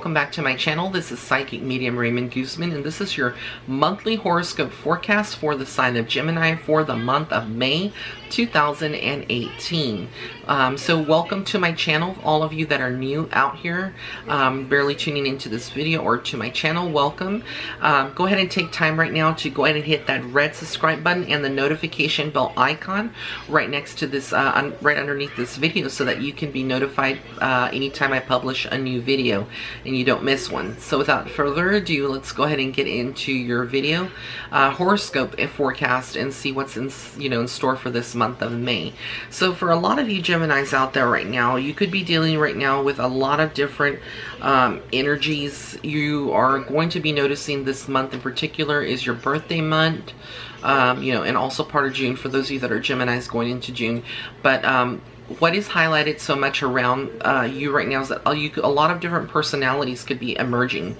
welcome back to my channel. This is Psychic Medium Raymond Guzman, and this is your monthly horoscope forecast for the sign of Gemini for the month of May 2018. So welcome to my channel. All of you that are new out here, barely tuning into this video or to my channel, welcome. Go ahead and take time right now to go ahead and hit that red subscribe button and the notification bell icon right next to this, right underneath this video, so that you can be notified anytime I publish a new video and you don't miss one. So without further ado, let's go ahead and get into your video horoscope and forecast and see what's in store for this month of May. So for a lot of you Geminis out there right now, you could be dealing right now with a lot of different energies. You are going to be noticing this month in particular is your birthday month, and also part of June for those of you that are Geminis going into June. But what is highlighted so much around you right now is that a lot of different personalities could be emerging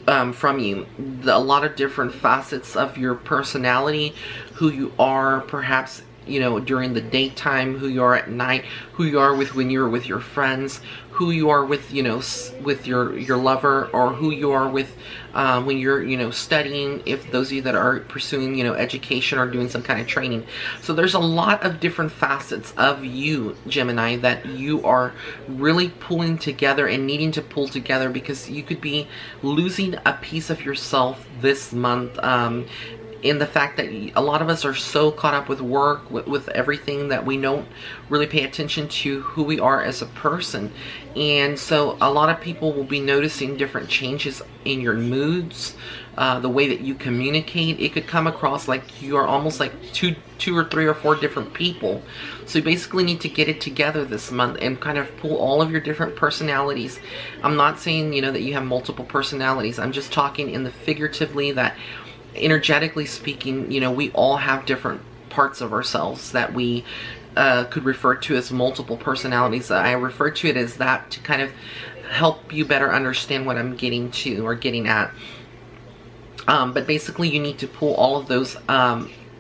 from you. A lot of different facets of your personality, who you are perhaps during the daytime, who you are at night, who you are when you're with your friends, who you are with with your lover, or who you are with when you're studying, if those of you that are pursuing education or doing some kind of training. So there's a lot of different facets of you, Gemini, that you are really pulling together and needing to pull together, because you could be losing a piece of yourself this month, in the fact that a lot of us are so caught up with work, with everything, that we don't really pay attention to who we are as a person. And so a lot of people will be noticing different changes in your moods, the way that you communicate. It could come across like you are almost like two or three or four different people. So you basically need to get it together this month and kind of pull all of your different personalities. I'm not saying that you have multiple personalities. I'm just talking in the figuratively, that energetically speaking, we all have different parts of ourselves that we could refer to as multiple personalities. I refer to it as that to kind of help you better understand what I'm getting to or getting at. But basically you need to pull all of those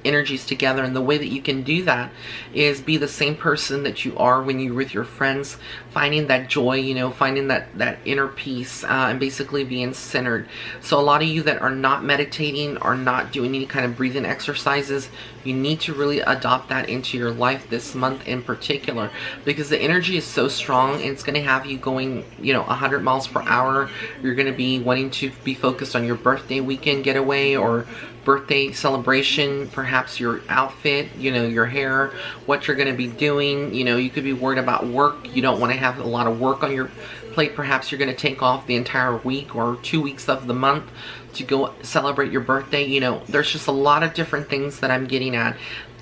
energies together, and the way that you can do that is be the same person that you are when you're with your friends, finding that joy, finding that inner peace, and basically being centered. So a lot of you that are not meditating or not doing any kind of breathing exercises, you need to really adopt that into your life this month in particular, because the energy is so strong and it's going to have you going 100 miles per hour. You're going to be wanting to be focused on your birthday weekend getaway or birthday celebration, perhaps your outfit, your hair, what you're going to be doing. You could be worried about work. You don't want to have a lot of work on your plate. Perhaps you're going to take off the entire week or 2 weeks of the month to go celebrate your birthday. There's just a lot of different things that I'm getting at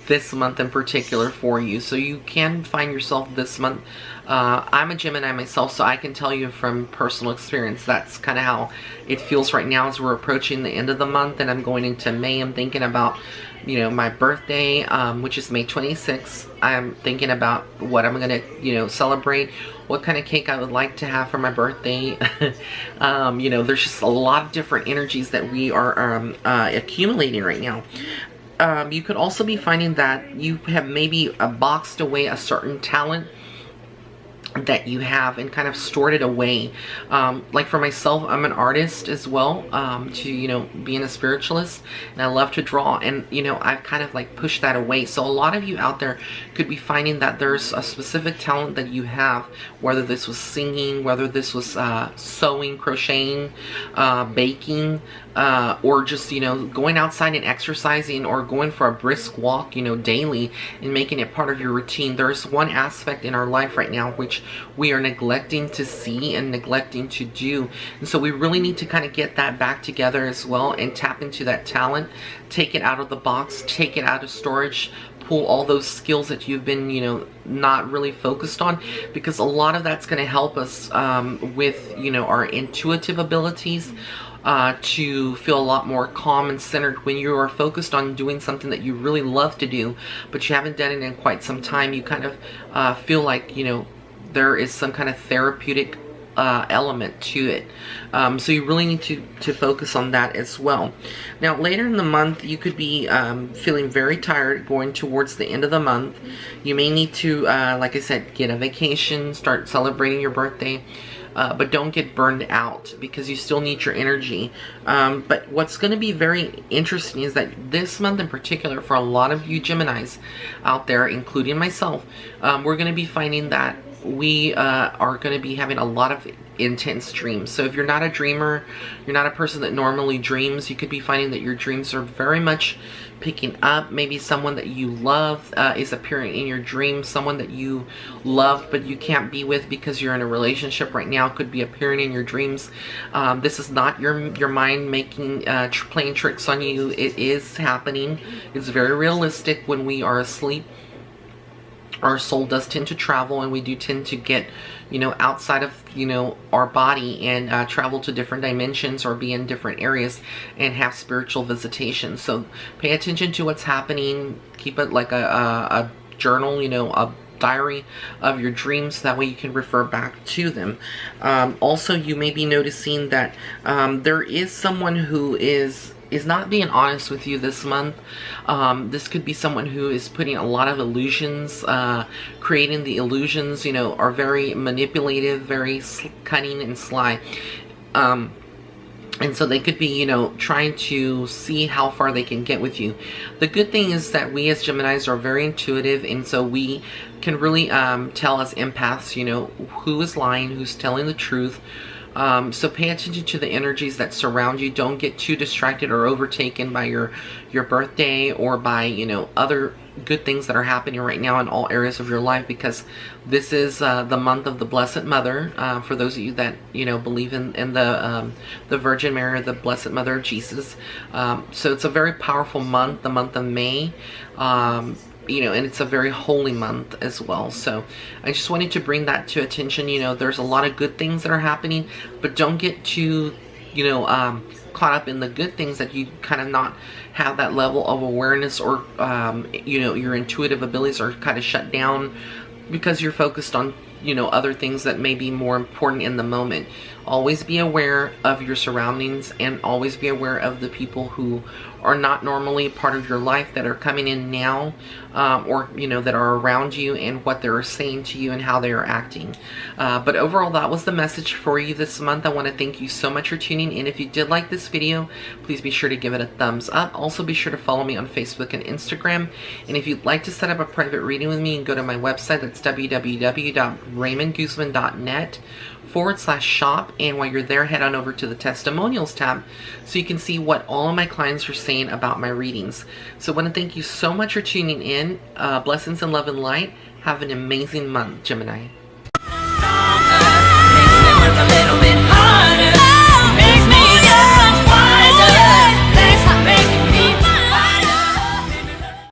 this month in particular for you. So you can find yourself this month. I'm a Gemini myself, so I can tell you from personal experience, that's kind of how it feels right now as we're approaching the end of the month and I'm going into May. I'm thinking about my birthday, which is May 26th. I'm thinking about what I'm gonna celebrate, what kind of cake I would like to have for my birthday. There's just a lot of different energies that we are accumulating right now. You could also be finding that you have maybe boxed away a certain talent that you have and kind of stored it away. Like for myself, I'm an artist as well, to being a spiritualist, and I love to draw, and I've kind of like pushed that away. So a lot of you out there could be finding that there's a specific talent that you have, whether this was singing, whether this was sewing, crocheting, baking, or just going outside and exercising, or going for a brisk walk daily and making it part of your routine. There's one aspect in our life right now which we are neglecting to see and neglecting to do, and so we really need to kind of get that back together as well and tap into that talent, take it out of the box, take it out of storage, pull all those skills that you've been not really focused on, because a lot of that's going to help us with our intuitive abilities, to feel a lot more calm and centered when you are focused on doing something that you really love to do, but you haven't done it in quite some time. You kind of feel like there is some kind of therapeutic element to it. So you really need to focus on that as well. Now later in the month you could be feeling very tired going towards the end of the month. You may need to, like I said, get a vacation, start celebrating your birthday. but don't get burned out because you still need your energy. But what's going to be very interesting is that this month in particular, for a lot of you Geminis out there, including myself, we're going to be finding that we are going to be having a lot of intense dreams. So if you're not a dreamer, you're not a person that normally dreams, you could be finding that your dreams are very much picking up. Maybe someone that you love is appearing in your dreams. Someone that you love but you can't be with because you're in a relationship right now could be appearing in your dreams. This is not your mind making playing tricks on you. It is happening. It's very realistic. When we are asleep, our soul does tend to travel, and we do tend to get, you know, outside of, you know, our body and travel to different dimensions or be in different areas and have spiritual visitation. So pay attention to what's happening. Keep it like a journal, you know, a diary of your dreams. That way you can refer back to them. Also, you may be noticing that there is someone who is not being honest with you this month. This could be someone who is putting a lot of illusions, creating the illusions, you know, are very manipulative, very cunning and sly. And so they could be, you know, trying to see how far they can get with you. The good thing is that we as Geminis are very intuitive, and so we can really tell as empaths, you know, who is lying, who's telling the truth. So pay attention to the energies that surround you. Don't get too distracted or overtaken by your birthday or by, you know, other good things that are happening right now in all areas of your life, because this is the month of the Blessed Mother. For those of you that, you know, believe in the Virgin Mary, the Blessed Mother of Jesus. So it's a very powerful month, the month of May. You know, and it's a very holy month as well. So I just wanted to bring that to attention. You know, there's a lot of good things that are happening, but don't get too, you know, caught up in the good things that you kind of not have that level of awareness, or you know, your intuitive abilities are kind of shut down because you're focused on, you know, other things that may be more important in the moment. Always be aware of your surroundings, and always be aware of the people who are not normally part of your life that are coming in now, or, you know, that are around you, and what they're saying to you and how they are acting. But overall, that was the message for you this month. I want to thank you so much for tuning in. If you did like this video, please be sure to give it a thumbs up. Also, be sure to follow me on Facebook and Instagram. And if you'd like to set up a private reading with me, you can go to my website. That's www.raymondguzman.net/shop. And while you're there, head on over to the testimonials tab so you can see what all of my clients are saying about my readings. So I want to thank you so much for tuning in. Blessings and love and light. Have an amazing month, Gemini.